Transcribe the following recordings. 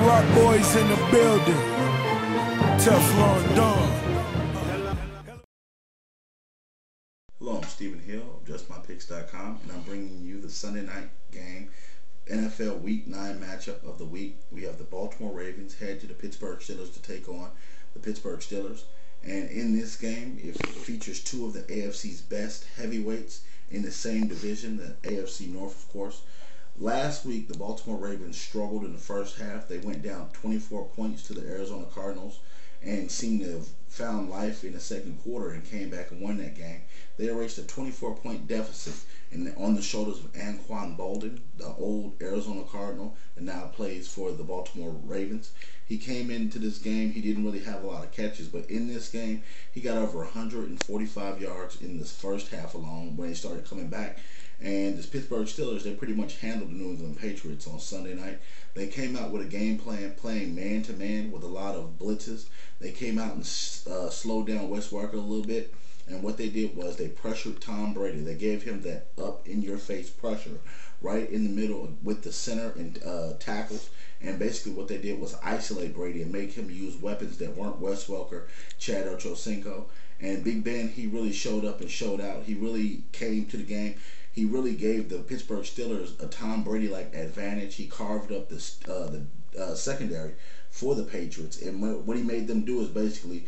Rock Boys in the building. Teflon Don. Hello, I'm Stephen Hill of JustMyPicks.com, and I'm bringing you the Sunday night game, NFL Week 9 matchup of the week. We have the Baltimore Ravens head to the Pittsburgh Steelers to take on the Pittsburgh Steelers. And in this game, it features two of the AFC's best heavyweights in the same division, the AFC North, of course. Last week, the Baltimore Ravens struggled in the first half. They went down 24 points to the Arizona Cardinals and seemed to have found life in the second quarter and came back and won that game. They erased a 24-point deficit on the shoulders of Anquan Boldin, the old Arizona Cardinal, that now plays for the Baltimore Ravens. He came into this game, he didn't really have a lot of catches, but in this game, he got over 145 yards in this first half alone when he started coming back. And the Pittsburgh Steelers, they pretty much handled the New England Patriots on Sunday night. They came out with a game plan, playing man-to-man with a lot of blitzes. They came out and slowed down Wes Welker a little bit. And what they did was they pressured Tom Brady. They gave him that up-in-your-face pressure right in the middle with the center and tackles. And basically what they did was isolate Brady and make him use weapons that weren't Wes Welker, Chad Ochocinco. And Big Ben, he really showed up and showed out. He really came to the game. He really gave the Pittsburgh Steelers a Tom Brady-like advantage. He carved up the secondary for the Patriots. And what he made them do is basically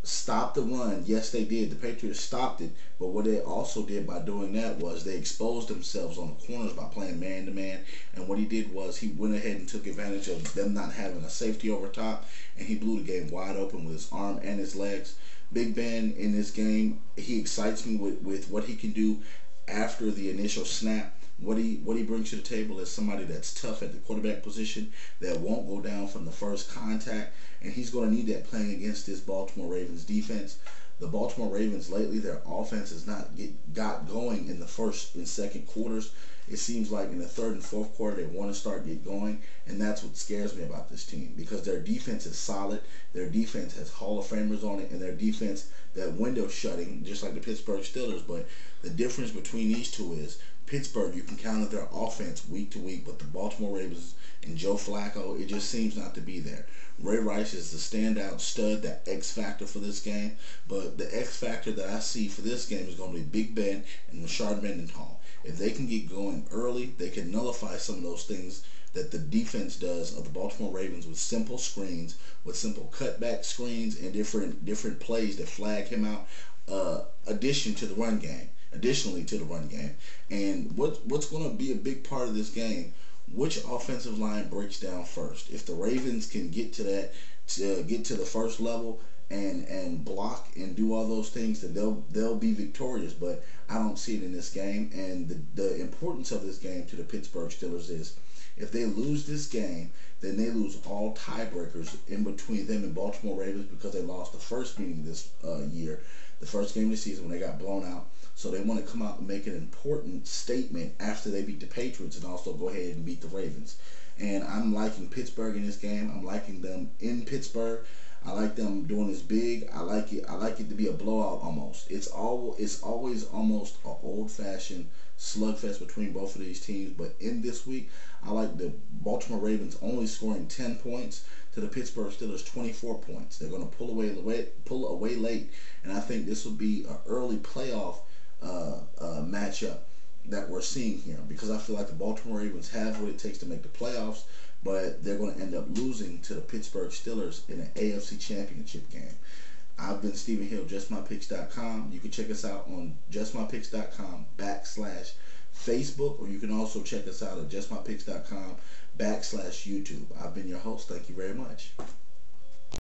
stop the run. Yes, they did. The Patriots stopped it. But what they also did by doing that was they exposed themselves on the corners by playing man-to-man. And what he did was he went ahead and took advantage of them not having a safety over top. And he blew the game wide open with his arm and his legs. Big Ben in this game, he excites me with what he can do after the initial snap. What he brings to the table is somebody that's tough at the quarterback position, that won't go down from the first contact, and he's going to need that playing against this Baltimore Ravens defense. The Baltimore Ravens lately, their offense has not got going in the first and second quarters. It seems like in the third and fourth quarter they want to start get going, and that's what scares me about this team, because their defense is solid. Their defense has Hall of Famers on it, and their defense, that window shutting, just like the Pittsburgh Steelers. But the difference between these two is Pittsburgh, you can count on their offense week to week, but the Baltimore Ravens and Joe Flacco, it just seems not to be there. Ray Rice is the standout stud, that X factor for this game, but the X factor that I see for this game is going to be Big Ben and Rashard Mendenhall. If they can get going early, they can nullify some of those things that the defense does of the Baltimore Ravens with simple screens, with simple cutback screens and different plays that flag him out, additionally to the run game. And what's going to be a big part of this game, which offensive line breaks down first. If the Ravens can get to that, to get to the first level and block and do all those things, then they'll be victorious. But I don't see it in this game. And the importance of this game to the Pittsburgh Steelers is, if they lose this game, then they lose all tiebreakers in between them and Baltimore Ravens, because they lost the first meeting this year, the first game of the season, when they got blown out. So they want to come out and make an important statement after they beat the Patriots, and also go ahead and beat the Ravens. And I'm liking Pittsburgh in this game. I'm liking them in Pittsburgh. I like them doing this big. I like it to be a blowout almost. It's always almost an old-fashioned slugfest between both of these teams. But in this week, I like the Baltimore Ravens only scoring 10 points to the Pittsburgh Steelers 24 points. They're going to pull away late, and I think this will be an early playoff matchup that we're seeing here, because I feel like the Baltimore Ravens have what it takes to make the playoffs, but they're going to end up losing to the Pittsburgh Steelers in an AFC Championship game. I've been Stephen Hill, JustMyPicks.com. You can check us out on JustMyPicks.com/Facebook, or you can also check us out at JustMyPicks.com/YouTube. I've been your host. Thank you very much.